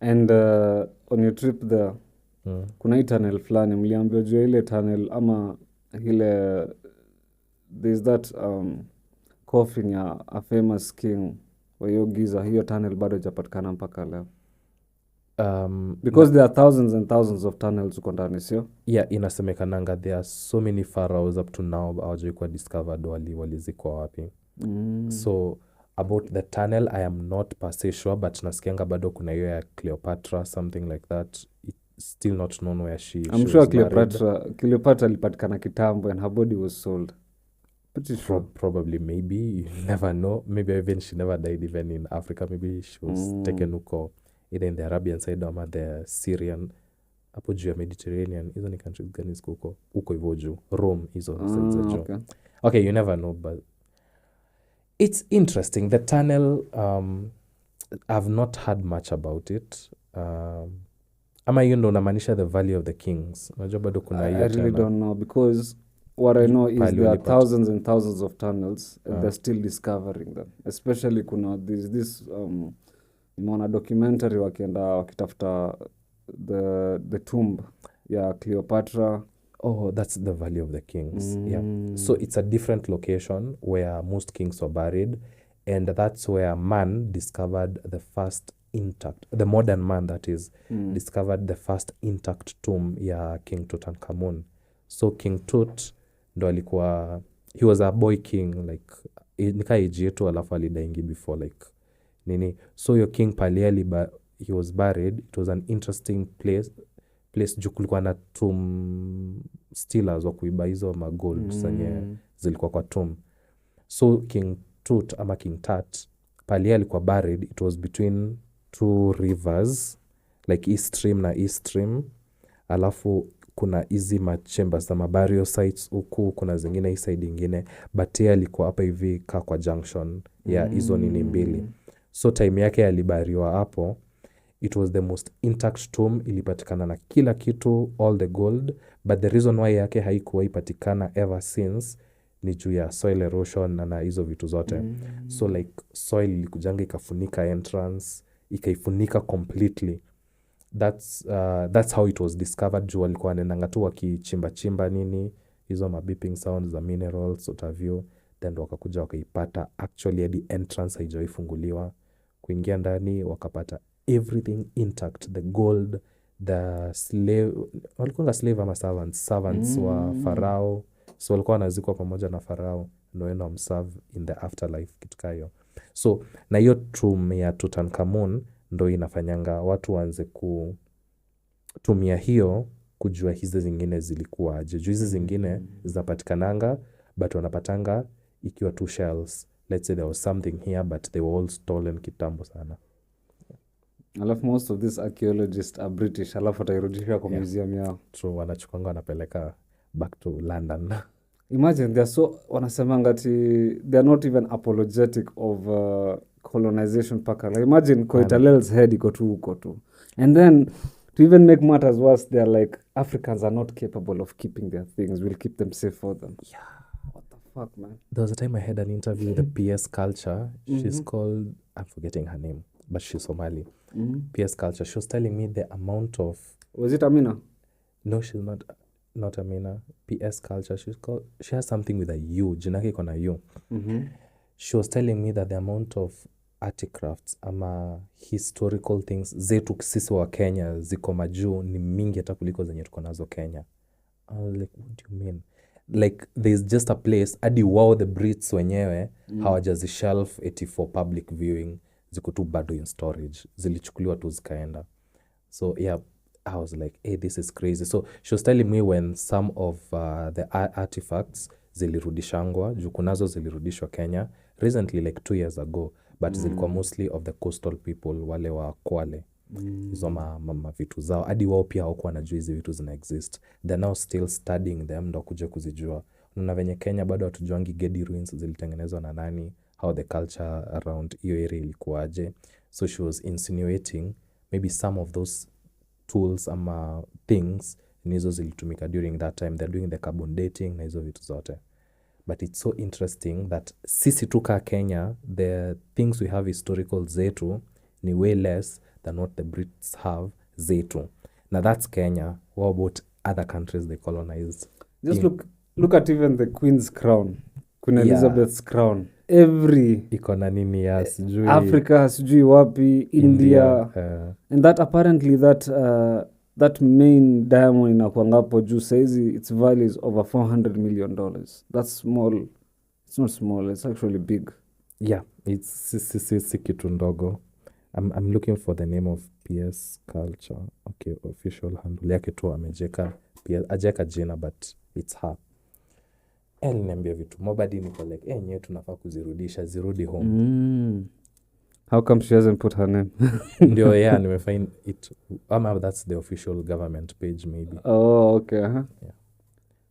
And on your trip there, kuna hii tunnel fulani, mliambiwa juu ya ile tunnel ama ile, there's that coffin ya a famous king wa hiyo Giza, hiyo tunnel bado haijapatikana mpaka leo. Because there are thousands and thousands of tunnels uko ndani, sio? Yeah, inasemekananga there are so many pharaohs up to now hawajaikuwa discovered walizikwa wapi. So about the tunnel I am not per se sure, but nasikianga bado kuna hiyo ya Cleopatra, something like that. It's still not known where I'm sure Cleopatra alipatikana kitambo and her body was sold. Pretty sure. Probably, maybe, you never know. Maybe even she never died even in Africa. Maybe she was taken huko either in the Arabian side or the Syrian, hapo juu ya Mediterranean. Hizo ni countries gani ziko huko hivyo juu? Rome, hizo sides za juu. Okay, you never know, but it's interesting. The tunnel, I've not heard much about it. Ama hiyo ndo unamaanisha the Valley of the Kings? Unajua bado kuna hiyo. I really don't know, because what I know is there are thousands and thousands of tunnels and they're still discovering them. Especially kuna this nimeona documentary wakitafuta the tomb ya Cleopatra. Oh, that's the Valley of the Kings. Yeah. So it's a different location where most kings were buried, and that's where man discovered the modern man that is, discovered the first intact tomb ya King Tutankhamun. So King Tut ndo alikuwa, he was a boy king, like nika age yetu alafu alidaingi before like nini. So your king paliali he was buried. It was an interesting place juu kulikuwa na tomb stealers wa kuiba hizo magold zenye zilikuwa kwa tomb. So King Tut ama King Tut paliali alikuwa buried, it was between two rivers like East Stream na East Stream, alafu kuna hizi machambers za burial sites huku, kuna zingine hii side ingine, but yeye alikuwa hapa hivi kwa junction ya hizo nini mbili. So time yake alibariwa hapo. It was the most intact tomb, ilipatikana na kila kitu, all the gold, but the reason why yake haikuwa ipatikana ever since ni juu ya soil erosion na hizo vitu zote. So like soil ilikujanga ikafunika entrance, ikaifunika completely. That's how it was discovered. Juu walikuwa wanaendanga tu wakichimba nini hizo beeping sounds za minerals utaview, then wakakuja wakaipata actually the entrance haijawahi kuingia ndani wakapata everything intact, the gold, the slave, walikuwa slave ama servants wa Farao, so walikuwa wanazikwa pamoja na Farao ndio enda mserve in the afterlife kitu kayo. So na hiyo tomb ya Tutankhamun ndo inafanyanga watu waanze kutumia hiyo kujua hizi zingine zilikuwa juu hizi zingine zinapatikananga but wanapatanga ikiwa two shells. Let's say there was something here but they were all stolen kitambo sana. Alafu most of these archaeologists are British, alafu atairudishia kwa museum yao. True, wanachukwanga wanapeleka back to London. Imagine they're so, wanasemanga ati they're not even apologetic of colonization paka. Like imagine Koitalel's head iko tu. And then to even make matters worse, they're like, Africans are not capable of keeping their things. We'll keep them safe for them. Yeah. What the fuck, man? There was a time I had an interview with the PS Culture. She's called, I'm forgetting her name, but she's Somali. PS Culture. She was telling me the amount of... Was it Amina? No, she's not Amina. PS Culture. She has something with a U. Jinake kona U. She was telling me that the amount of artifacts ama historical things zetu sisi wa Kenya ziko majuu ni mingi hata kuliko zenye tuko nazo Kenya. I was like, what do you mean? Like there's just a place hadi wao the Brits wenyewe hawajazi shelf eti for public viewing, ziko tu bado in storage, zilichukuliwa tu zikaenda. So yeah, I was like, hey, this is crazy. So she was telling me when some of the artifacts zilirudishangwa, juu kunazo zilirudishwa Kenya recently like 2 years ago, but zilikuwa mostly of the coastal people, wale wa Kwale. Hizo vitu zao hadi wao pia hawakuwa wanajua hizi vitu zina exist. They're now still studying them ndo kuja kuzijua. Na venye Kenya bado hatujuangi Gedi ruins zilitengenezwa na nani, how the culture around hiyo area ilikuwaje. So she was insinuating maybe some of those tools ama things nizo zilitumika during that time. They're doing the carbon dating na hizo vitu zote. But it's so interesting that sisi tuka Kenya, the things we have historical zetu ni way less than what the Brits have zetu. Now that's Kenya. What about other countries they colonized? Just look at even the Queen's crown, Queen Elizabeth's crown. Every iko na nini ya sijui Africa, sijui wapi, India. And that apparently that main diamond inakuanga hapo juu saizi its value is over $400 million. That's small. It's not small, it's actually big. Yeah, it's si kitu ndogo. I'm looking for the name of PS Culture. Okay, official handle yake tu ajeka jina but it's her. Niambia vitu mobadi niko like nyewe tunafaa kuzirudisha zirudi home. How come she hasn't put her name? Ndio nimefind it. That's the official government page maybe. Oh, okay. Uh-huh. Yeah.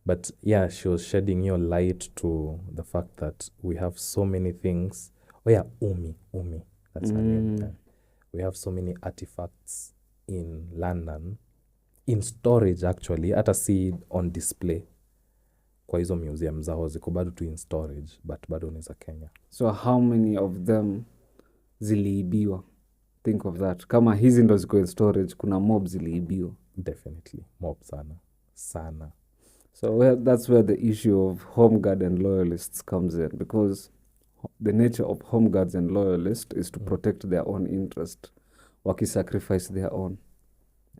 But yeah, she was shedding your light to the fact that we have so many things. Oh yeah, Umi. That's her name. We have so many artifacts in London, in storage actually, hata si on display. Kwa hizo museum zao ziko bado tu in storage, but bado ni za Kenya. So how many of them ziliibiwa? Think of that. Kama hizi ndo ziko in storage, kuna mob ziliibiwa. Definitely, mob sana. So that's where the issue of home guard and loyalists comes in, because the nature of home guards and loyalists is to protect their own interest, waki-sacrifice their own.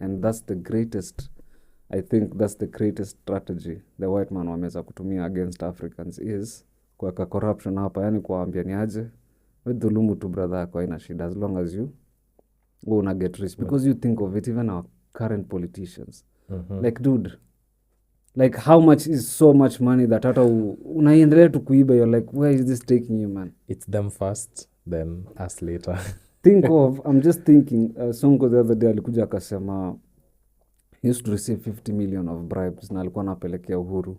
And that's the greatest strategy the white man wameza kutumia against Africans is kuweka corruption hapa, yani kuwaambia ni aje, we dhulumu tu brother yako haina shida, as long as you go una get rich. Because you think of it, even our current politicians, like dude, like how much is so much money that hata unaendelea tu kuiba, you're like, where is this taking you, man? It's them first, then us later. I'm just thinking, Sonko the other day alikuja akasema he used to receive 50 million of bribes na alikuwa anapelekea Uhuru.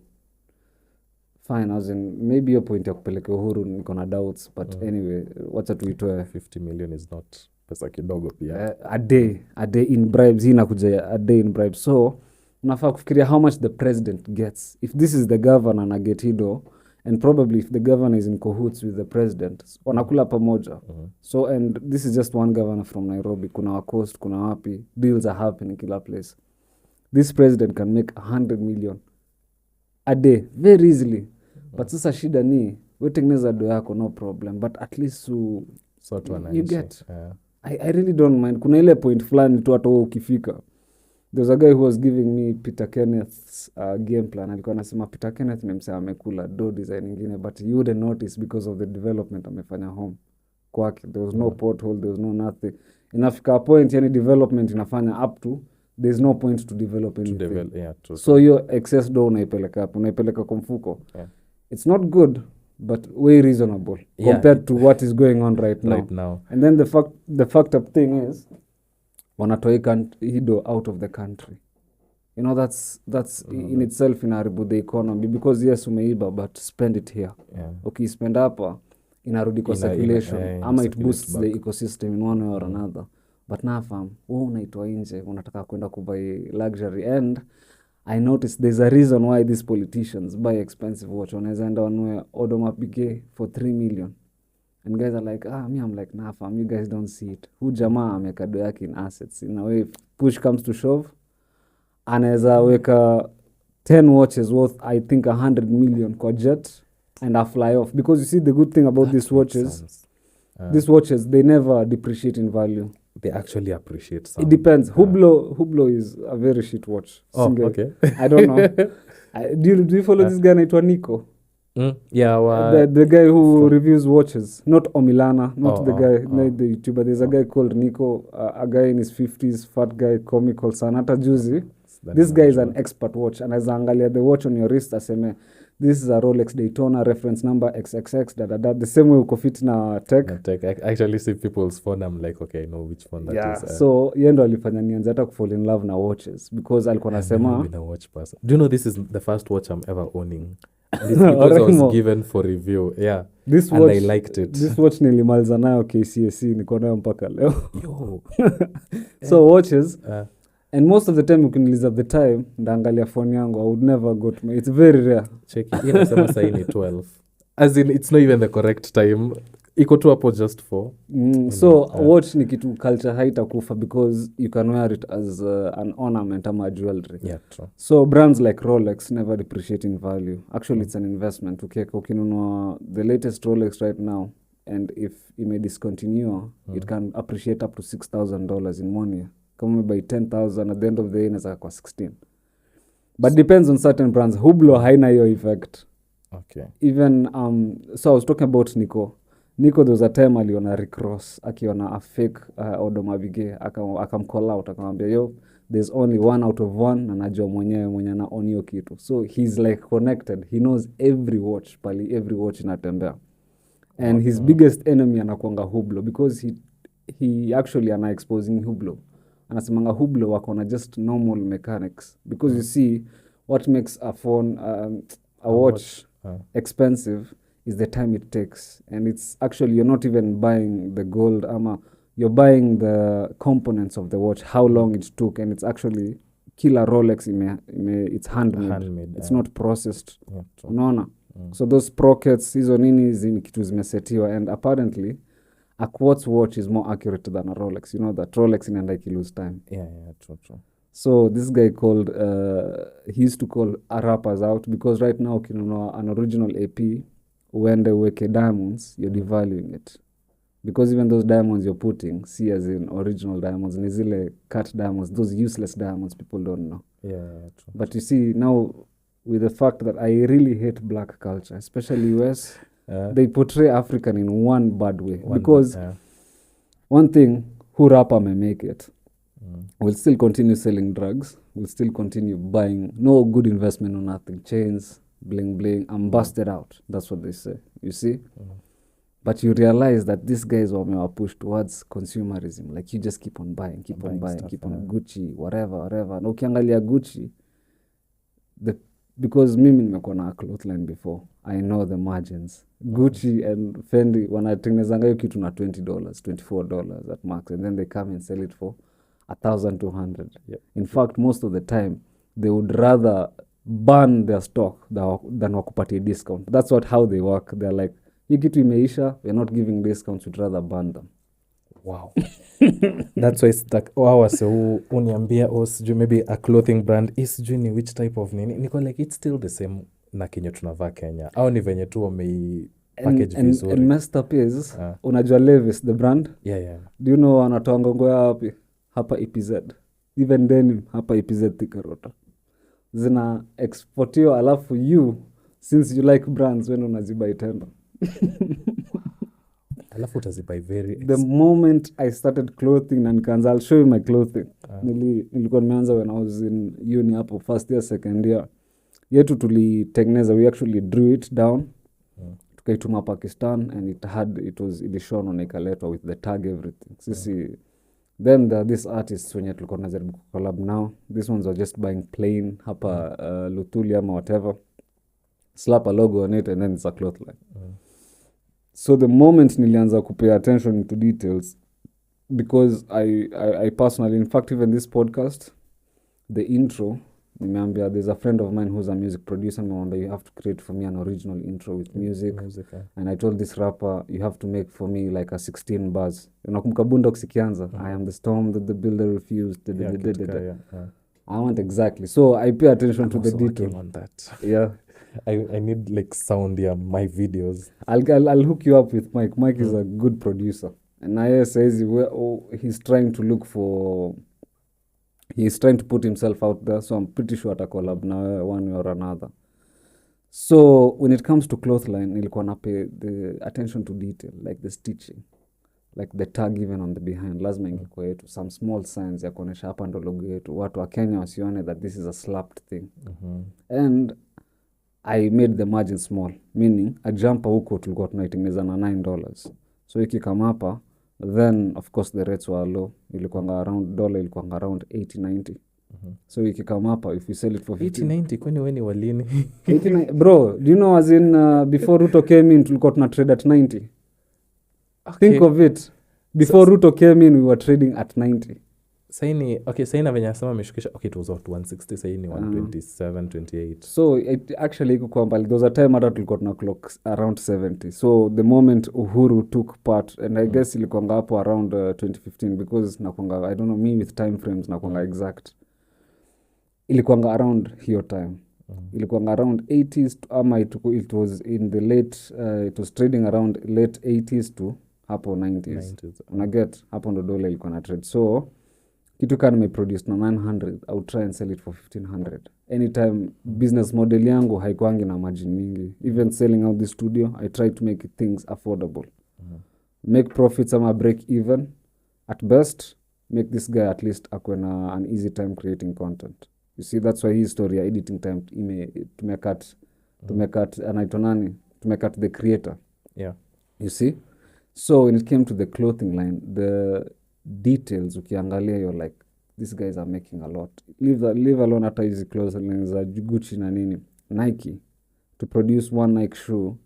Fine, as in, maybe your point ya kupelekea Uhuru niko na doubts, but anyway, wacha tuitoe. 50 million is not pesa kidogo pia. A day in bribes, hii nakuja a day in bribes. So unafaa kufikiria how much the president gets. If this is the governor na get hido, and probably if the governor is in cahoots with the president, wanakula pamoja. So, and this is just one governor from Nairobi. Kuna wa Coast, kuna wapi, deals are happening kila place. This president can make 100 million a day very easily. But sasa shida ni wetengeneza do yako, no problem, but at least you get. I really don't mind. Kuna ile point fulani tu hata ukifika. There's a guy who was giving me Peter Kenneth's game plan. Alikuwa anasema Peter Kenneth ni msee amekula do design ingine, but you wouldn't notice because of the development amefanya home kwake. There was no pothole, there was no nothing. Inafika a point yani development inafanya up to, there's no point to develop anything. So your excess do unaipeleka hapo, unaipeleka kwa mfuko. It's not good, but way reasonable compared to what is going on right now. And then the fucked up thing is wanatoa hido out of the country. You know, that's in itself inaharibu the economy, because yes umeiba but spend it here. Okay, spend hapa inarudi kwa circulation, ama it boosts back the ecosystem in one way or another. But nafam, unaitoa nje, unataka kwenda kubuy luxury. And I noticed there's a reason why these politicians buy expensive watch. Wanaweza enda wanue Audemars Piguet for 3 million. And guys are like, I'm like, nah fam, you guys don't see it. Hu jamaa amekado yake in assets. In a way, if push comes to shove, anaweza weka 10 watches worth, I think, 100 million kwa jet, and I fly off. Because you see, the good thing about these watches, they never depreciate in value. They actually appreciate some. It depends. Hublot is a very shit watch. Okay. I don't know. Do you follow this guy naitwa Nico? Yeah. The guy who reviews watches. Not Omilana, not the YouTuber. There's a guy called Nico, a guy in his 50s, fat guy, comical sana. Hata juzi. This guy is an expert watch. And as angalia the watch on your wrist, aseme, this is a Rolex Daytona reference number XXX, the same way uko fit na tech. I actually see people's phone, I'm like, okay, I know which phone that is. So yendo alifanya nianze hata kufall in love na watches, because alikuwa nasema, do you know this is the first watch I'm ever owning? This because I was given for review. This watch, and I liked it. This watch nilimaliza nayo KCSE, niko nayo mpaka leo. So watches, and most of the time ukiniuliza the time, ndaangalia phone yangu, I would never go to it's very rare. Check it. Inasema sahi ni 12. As in, it's not even the correct time. iko tu hapo just for so watch ni kitu culture haitakufa because you can wear it as an ornament ama jewelry. Yeah, true. So brands like Rolex never depreciate in value. Actually it's an investment. Ukinunua the latest Rolex right now and if it may discontinue it can appreciate up to $6,000 in 1 year. Kama by 10,000 at the end of the year inaweza kwa 16. But depends on certain brands. Hublot haina hiyo effect. Okay. Even so I was talking about Nico, there was a time aliona Rick Ross akiona a fake Odomavige akamcall out akamwambia yo there's only 1 out of 1 na najua mwenye na own hiyo kitu. So he's like connected, he knows every watch inatembea. And his biggest enemy anakuanga Hublot because he actually ana exposing Hublot. Anasemanga Hublot wako na just normal mechanics because you see what makes a phone a watch expensive is the time it takes, and it's actually you're not even buying the gold you're buying the components of the watch, how long it took, and it's actually kila Rolex it's handmade. It's not processed. Unaona? So those sprockets hizo nini zini kitu zimesetiwa, and apparently a quartz watch is more accurate than a Rolex. You know that Rolex inaenda ikilose time. Yeah, true. So this guy called he used to call rappers out because right now ukinunua an original AP uende uweke diamonds, you're devaluing it. Because even those diamonds you're putting, see as in original diamonds, ni zile cut diamonds, those useless diamonds people don't know. Yeah, true. But you see now with the fact that I really hate black culture, especially US, they portray African in one bad way. Because one thing, who rapper may make it, we'll still continue selling drugs, we'll still continue buying, no good investment or nothing, chains, bling, I'm busted out. That's what they say, you see? But you realize that these guys were pushed towards consumerism. Like you just keep on buying, keep on Gucci, whatever. Na ukiangalia Gucci, because mimi nimekuwa na cloth line before, I know the margins. Gucci and Fendi wanatengenezanga hiyo kitu na $20, $24 at max, and then they come and sell it for $1,200. Yep. In fact, most of the time, they would rather burn their stock than wakupatia discount. That's how they work. They're like, hii kitu imeisha, we're not giving discounts, we'd rather burn them. Wow. That's why it's like, wase uniambia sijui maybe a clothing brand sijui ni which type of nini, niko like it's still the same na kenye tunavaa Kenya au ni venye tu wamei package vizuri. And messed up is unajua Levi's the brand. Yeah. Do you know wanatoa ngongo ya wapi? Hapa EPZ. Even denim hapa EPZ Thika Road. Zina exportiwa, alafu you since you like brands when unazibai tena. Alafu utazibai the moment I started clothing and nikaanza, I'll show you my clothing. Nilikuwa nimeanza when I was in uni hapo first year second year. Yetu tulitengeneza, we actually drew it down. Tukaituma Pakistan and ilishonwa na ikaletwa with the tag everything. Sisi then these artists wenye tulikuwa tunajaribu collab now, these ones are just buying plain hapa Lutuli ama whatever, slap a logo on it and then it's a cloth line. So the moment nilianza kupay attention to details, because I personally, in fact even this podcast, the intro, nimeambia there's a friend of mine who's a music producer, nimeambia you have to create for me an original intro with music. And I told this rapper, you have to make for me like a 16 bars. Unakumbuka Boondocks ikianza, I am the storm that the builder refused. I want exactly. So I pay attention to the detail. On that. Yeah. I need like sound my videos. I'll hook you up with Mike. Mike is a good producer. And I says he's trying to put himself out there, so I'm pretty sure ata collab na one way or another. So when it comes to cloth line, nilikuwa na pay the attention to detail, like the stitching, like the tag even on the behind, lazima ingekuwa yetu, some small signs ya kuonesha hapa ndo logo yetu, watu wa Kenya wasione that this is a slapped thing. And I made the margin small, meaning a jumper huko tulikuwa tunaitengeneza na $9. So ikikama hapa, then of course the rates were low. Ilikuwa around $80-90. So ikikama hapa, if you sell it for 80-90, kwani weni walini? 89, bro, do you know as in before Ruto came in tulikuwa tuna trade at 90? Okay. Think of it. Before Ruto came in we were trading at 90. saini venye nasema ameshukisha, okay, it was what 160, saini 127 28. So it actually iko kwa mbali. There was a time hata tulikuwa tuna clock around 70. So the moment Uhuru took part, and I guess ilikuanga hapo around 2015, because nakuanga, I don't know, me with time frames nakuanga exact, ilikuanga around hiyo time. Ilikuanga around 80s ama it was in the late it was trading around late 80s to hapo 90s. Unaget, hapo ndo dola ilikuwa na trade. So kitu kama nimeproduce na 900, I would try and sell it for 1500. Anytime business model yangu haikuangi na margin mingi. Even selling out the studio, I try to make things affordable. Make profits ama break even. At best, make this guy at least akwe na an easy time creating content. You see, that's why his story editing time tumekat anaitwa nani? Tumekat the creator. Yeah. You see? So when it came to the clothing line, the details ukiangalia, you're like, these guys are making a lot. Leave alone hata hizi clothing lines za Gucci na nini. Nike, to produce one Nike shoe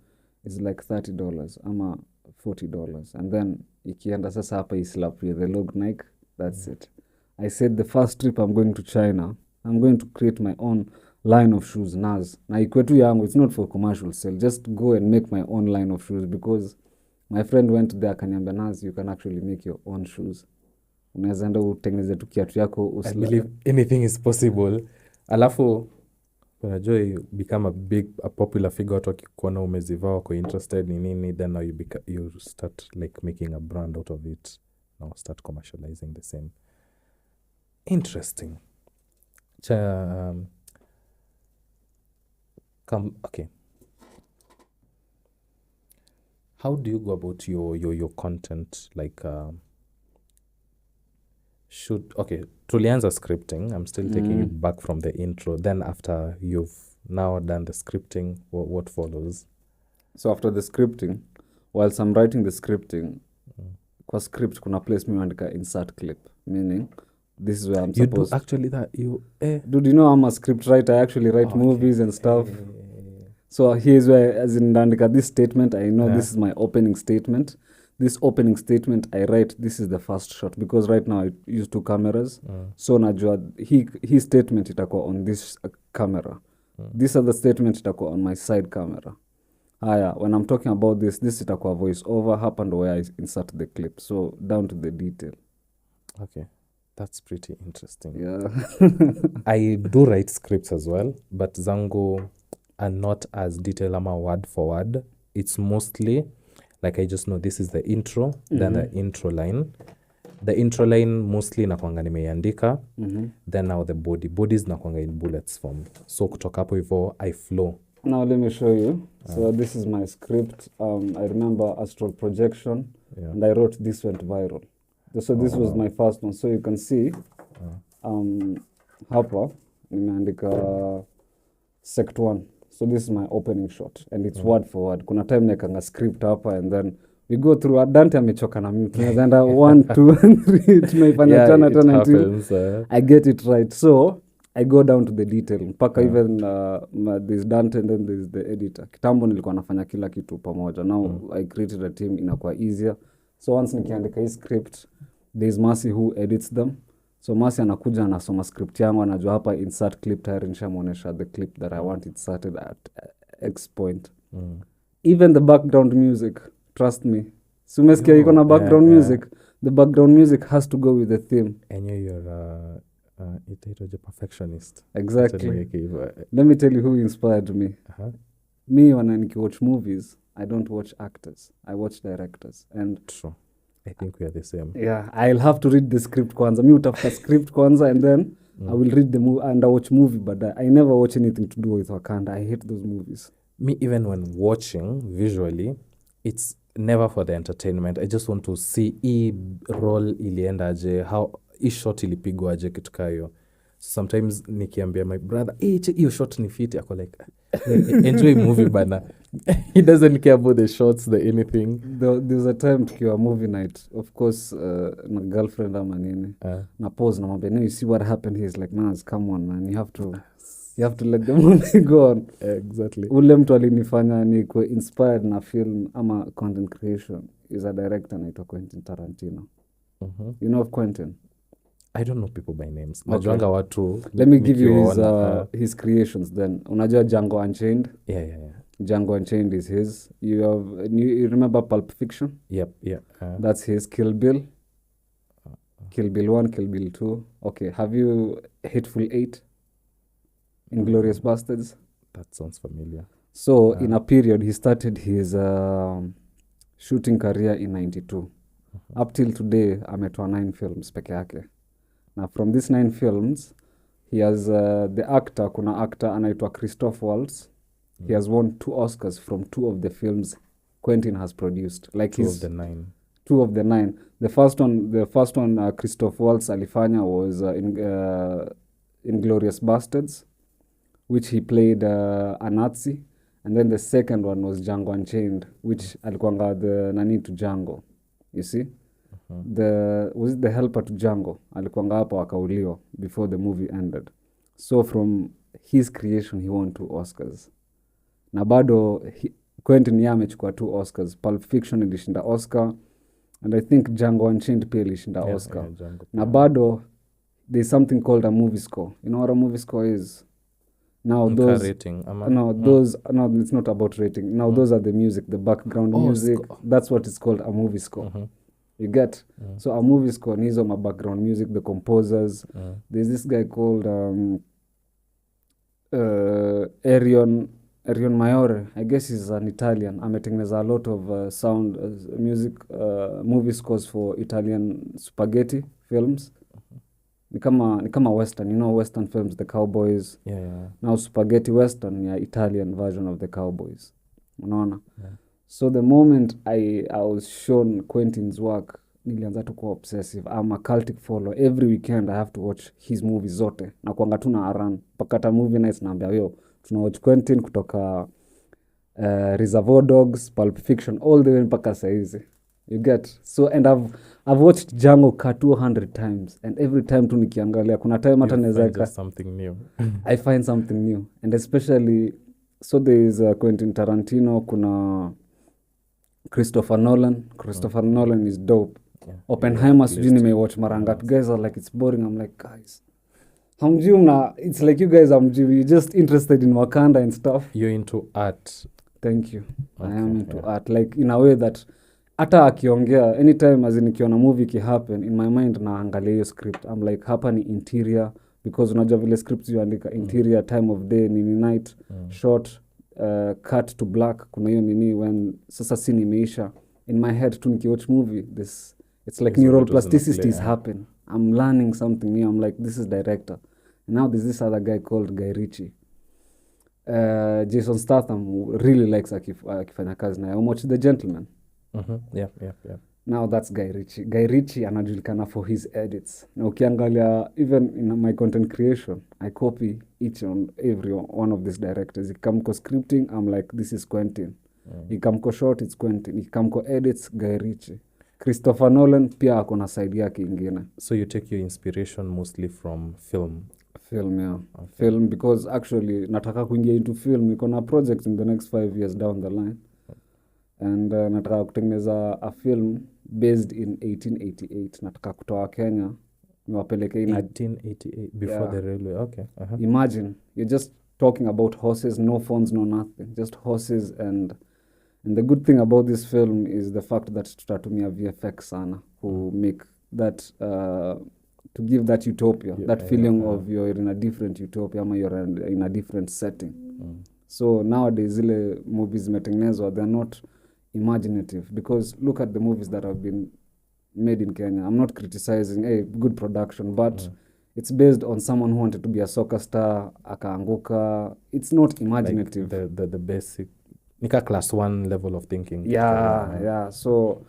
is like $30 ama $40. And then ikienda sasa hapa islap with the logo Nike, that's it. I said the first trip I'm going to China, I'm going to create my own line of shoes, Nas. Na ikwetu yangu, it's not for commercial sale. Just go and make my own line of shoes, because my friend went there akaniambia, Nas, you can actually make your own shoes. Unaweza enda utengeneze tu kiatu yako. I believe anything is possible. Alafu unajua you become a popular figure, watu wakikuona umezivaa wako interested ni nini, then now you start like making a brand out of it. Now start commercializing the same. Interesting. Okay. How do you go about your content? Like, tulianza scripting. I'm still taking it back from the intro. Then after you've now done the scripting, what follows? So after the scripting, whilst I'm writing the scripting, kwa script kuna place me andika insert clip, meaning this is where I'm supposed... You do actually that? Dude, you know I'm a script writer. I actually write movies and stuff. So here's where, as in andika this statement, I know this is my opening statement. This opening statement, I write, this is the first shot. Because right now I use 2 cameras. So najua, his statement itakuwa on this camera. This other statement itakuwa on my side camera. When I'm talking about this itakuwa voice over. Hapa ndo where I insert the clip. So down to the detail. Okay. That's pretty interesting. Yeah. I do write scripts as well, but zangu are not as detailed ama word for word. It's mostly like I just know this is the intro, then the intro line. The intro line mostly nakwanga nimeiandika, then now the bodies nakwanga in bullets form. So kutoka hapo hivyo I flow. Now let me show you. So this is my script. I remember astral projection, and I wrote this went viral. So this was my first one. So you can see hapa nimeandika sect 1. So this is my opening shot, and it's word for word. Kuna time nekanga script hapa, and then we go through. Dante amechoka na mimi. Tunaenda 1 2 3 tunaifanya tena until I get it right. So I go down to the detail. Mpaka even there's Dante and then there's the editor. Kitambo nilikuwa nafanya kila kitu pamoja. Now I created a team, inakuwa easier. So once nikiandika hii script, there's Mercy who edits them. So Mercy anakuja anasoma script yangu, anajua hapa insert clip, tayari nishamuonesha the clip that I want inserted at X point. Even the background music, trust me. So umesikia iko na background music. The background music has to go with the theme. And you're a perfectionist. Exactly. Let me tell you who inspired me. Me, when I watch movies, I don't watch actors. I watch directors. And true. I think we are the same. Yeah, I'll have to read the script kwanza. Mi utafuta script kwanza, and then I will read the movie and I watch movie, but I never watch anything to do with Wakanda. I hate those movies. Me, even when watching visually, it's never for the entertainment. I just want to see hii role iliendaje, how hii shot ilipigwaje kitu kayo. Sometimes nikiambia my brother, hiyo shot ni fit, ako like, enjoy movie bana. He doesn't care about the shots, the anything. There's a time tukiwa movie night, of course, na girlfriend ama nini, na pause na mwambia, no, you see what happened here. He's like, Nas, come on man, you have to let the movie go on. Exactly. Ule mtu alinifanya nikuwe inspired na film ama content creation is a director anaitwa Quentin Tarantino. You know of Quentin? I don't know people by names. Okay. Najuanga watu. Let me give you nikiwaona, his creations then. Unajua Django Unchained? yeah. Django Unchained is his. You remember Pulp Fiction? Yep. That's his. Kill Bill. Kill Bill 1, Kill Bill 2. Okay, have you Hateful Eight? Inglourious Bastards? That sounds familiar. So in a period, he started his shooting career in 92. Up till today, ametoa 9 films peke yake. Now from these 9 films, he has the actor, kuna actor anaitwa Christoph Waltz. He has won 2 Oscars from 2 of the films Quentin has produced. Like 2 of the 9. 2 of the 9. The first one Christoph Waltz alifanya was Inglourious Bastards, which he played a Nazi. And then the second one was Django Unchained, which alikuanga the nani to Django. You see? Was it the helper to Django? Alikuanga hapo akauliwa before the movie ended. So from his creation, he won 2 Oscars. Na bado Quentin yeye amechukua 2 Oscars. Pulp Fiction ilishinda Oscar. And I think Django Unchained pia ilishinda Oscar. Na bado there's something called a movie score. You know what a movie score is? Now those rating, no, it's not about rating. Now those are the music, the background music. That's what is called a movie score. You get? So a movie score needs my background music, the composers. There's this guy called Erion Maiore. I guess he's an Italian. Ametengeneza a lot of sound music movie scores for Italian spaghetti films. Ni kama western, you know, western films, the cowboys. Yeah. Now spaghetti western, yeah, Italian version of the cowboys. Unaona? Yeah. So the moment I was shown Quentin's work, nilianza tu kuwa obsessive. I'm a cultic follower. Every weekend I have to watch his movies zote. Na kuanga tu na run. Pakata movie nights naambia yo, tunawatch Quentin kutoka Reservoir Dogs, Pulp Fiction, all the way mpaka saizi. You get? So, and I've watched Django ka 200 times. And every time tu nikiangalia, kuna time hata naweza something new. I find something new. And especially, so there is Quentin Tarantino, kuna Christopher Nolan. Christopher Nolan is dope. Yeah. Oppenheimer, sijui nimewatch mara ngapi. Guys are like, it's boring. I'm like, guys, hamjui it's like you guys hamjui. You're just interested in Wakanda and stuff. You're into art. Thank you. Okay, I am into art. Like, in a way that hata akiongea anytime as nikiona movie happen in my mind naangalia hiyo script. I'm like, hapa ni interior, because unajua vile scripts yuandika interior, time of day, nini night, short, cut to black, kuna hiyo nini when sasa scene imeisha. In my head tu nikiwatch movie, it's like neural plasticities happen. I'm learning something new. I'm like, this is director. And now there's this other guy called Guy Ritchie. Jason Statham really likes akifanya kazi na watch The Gentleman. Yeah. Now that's Guy Ritchie. Guy Ritchie anajulikana for his edits. Na ukiangalia, even in my content creation, I copy each and every one of these directors. Ikamko scripting, I'm like, this is Quentin. Ikamko short, it's Quentin. Ikamko edits, Guy Ritchie. Christopher Nolan pia ako na side yake ingine. So you take your inspiration mostly from film? Film, yeah. Okay. Film, because actually nataka kuingia into film. Niko na project in the next 5 years down the line. And nataka kutengeneza a film based in 1888. Nataka kutoa Kenya niwapeleke in 1888 before the railway. Okay. Imagine you're just talking about horses, no phones, no nothing, just horses. And the good thing about this film is the fact that tutatumia VFX sana who make that to give that utopia, that feeling of you're in a different utopia ama you're in a different setting. So nowadays zile movies zimetengenezwa, they're not imaginative, because look at the movies that have been made in Kenya. I'm not criticizing good production, but it's based on someone who wanted to be a soccer star, akaanguka. It's not imaginative. Like the basic nika class 1 level of thinking. Yeah. So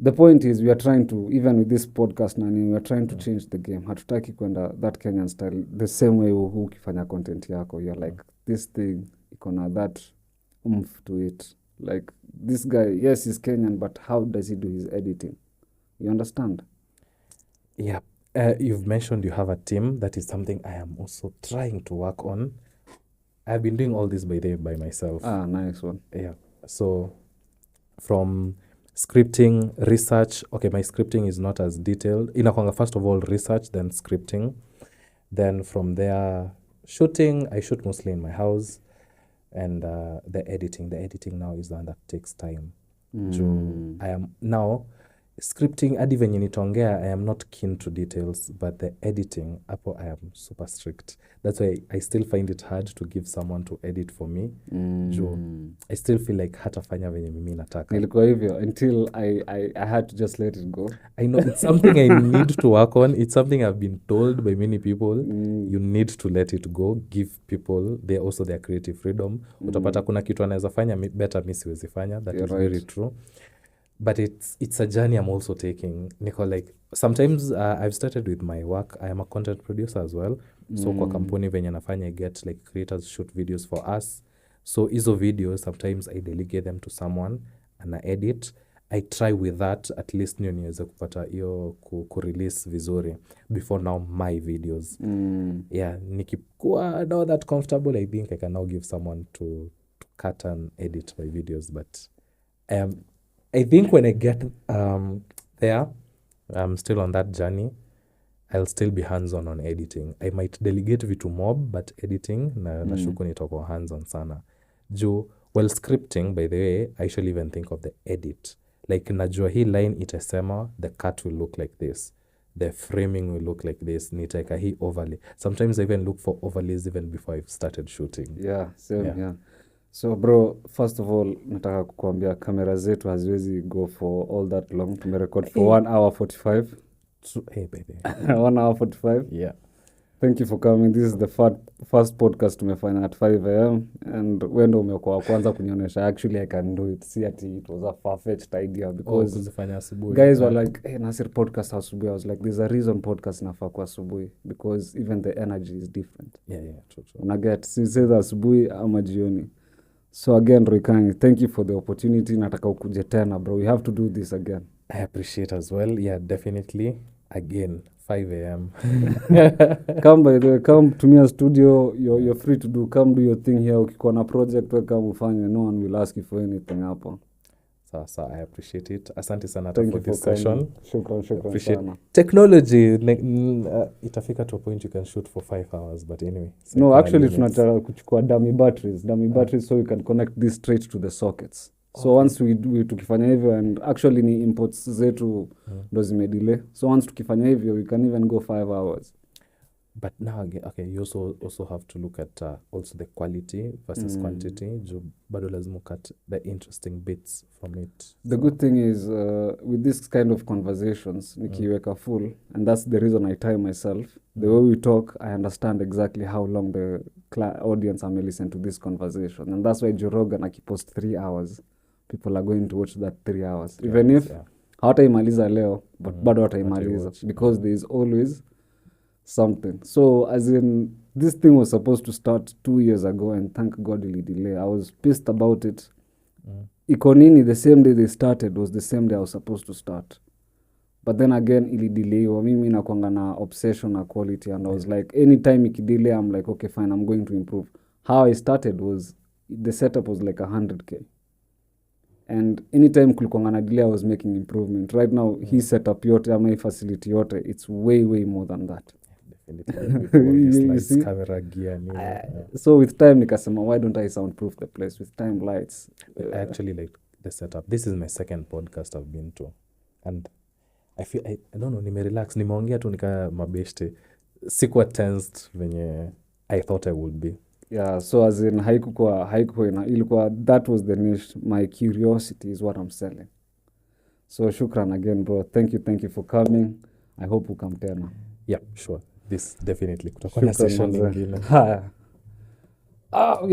the point is, we are trying to, even with this podcast nani, we are trying to change the game. Hatutaki kwenda that Kenyan style the same way ukifanya content yako. You're like, this thing ikona that oomph to it. Like, this guy, yes, he's Kenyan, but how does he do his editing? You understand? Yeah. You've mentioned you have a team. That is something I am also trying to work on. I've been doing all this by myself. Nice one. Yeah. So from Scripting, research. Okay, my scripting is not as detailed. Inakwanga first of all research, then scripting. Then from there, shooting. I shoot mostly in my house. And the editing now is the one that takes time. I am now scripting hadi venye nitaongea, I am not keen to details, but the editing hapo I am super strict. That's why I still find it hard to give someone to edit for me. I still feel like hatafanya venye mimi nataka. Nilikuwa hivyo until I had to just let it go. I know it's something I need to work on. It's something I've been told by many people. You need to let it go. Give people also their creative freedom. Utapata kuna kitu anaweza fanya better mimi siwezi fanya. That is very true. But it's a journey I'm also taking. Niko like sometimes I've started with my work. I am a content producer as well. So kwa kampuni venye nafanya I get like creators shoot videos for us. So hizo videos sometimes I delegate them to someone and I edit. I try with that at least niyo niweze kupata hiyo ku-release vizuri before now my videos. Yeah, nikikuwa now that comfortable, I think I can now give someone to cut and edit my videos. But I think when I get there, I'm still on that journey, I'll still be hands-on on editing. I might delegate vitu mob, but editing, nashuku nitoko hands-on sana. While scripting, by the way, I should even think of the edit. Like, najua hii line itasema, the cut will look like this. The framing will look like this. Nitaeka hii overlay. Sometimes I even look for overlays even before I've started shooting. Yeah, same, yeah. So bro, first of all, nataka kukuambia kamera zetu haziwezi go for all that long. Tumerecord for 1 hour 45. Hey, baby. 1 hour 45? Yeah. Thank you for coming. This is the first podcast tumefanya at 5 a.m. And wendo umekuwa kwanza kunionyesha. Actually, I can do it. See, it was a far-fetched idea because guys were like, hey, Nasir podcast asubuhi. I was like, there's a reason podcast nafaa kwa asubuhi because even the energy is different. Yeah, true. Unaget, si say asubuhi ama jioni. So again, Roy Kanyi, thank you for the opportunity. Nataka ukuje tena, bro. We have to do this again. I appreciate as well. Yeah, definitely. Again, 5 a.m. Come, by the way, come tumia studio. You're free to do. Come do your thing here. Ukikuwa na project, come ufanye. No one will ask you for anything hapo. So I appreciate it. Asante sana for this session. Shukran sana. Technology, itafika to a point you can shoot for 5 hours, but anyway. No, actually tunataka kuchukua dummy batteries so we can connect this straight to the sockets. So once we tukifanya hivyo, and actually ni imports zetu ndo zimedelay. So once tukifanya hivyo, we can even go 5 hours. But now again, okay, you also have to look at also the quality versus quantity. Bado lazima cut the interesting bits from it. The good thing is with this kind of conversations, nikiweka full, and that's the reason I time myself. The way we talk, I understand exactly how long the audience may listen to this conversation. And that's why Joe Rogan akipost 3 hours. People are going to watch that 3 hours. Even if hawataimaliza leo, but bado hawataimaliza. Because there is always something. So as in, this thing was supposed to start 2 years ago, and thank God it delay. I was pissed about it. Ikonini, the same day they started was the same day I was supposed to start. But then again, ili delay. Mimi nakuanga na obsession na quality, and I was like, anytime ikidelay, I'm like, okay, fine, I'm going to improve. How I started was, the setup was like 100K. And anytime kulikuanga na delay, I was making improvement. Right now, he set up yote, ama facility yote, it's way more than that. You see? Camera gear. So with time, nikasema, why don't I soundproof the place with time lights? I actually like the setup. This is my second podcast I've been to. And I feel, I don't know, nimerelax. Nimeongea tu nika mabeshte. Sikuwa tensed venye I thought I would be. Yeah, so as in haikuwa ilikuwa, that was the niche. My curiosity is what I'm selling. So shukran again, bro. Thank you for coming. I hope you come tena. Yeah, sure. This definitely. Kutakuwa na session nyingine. We are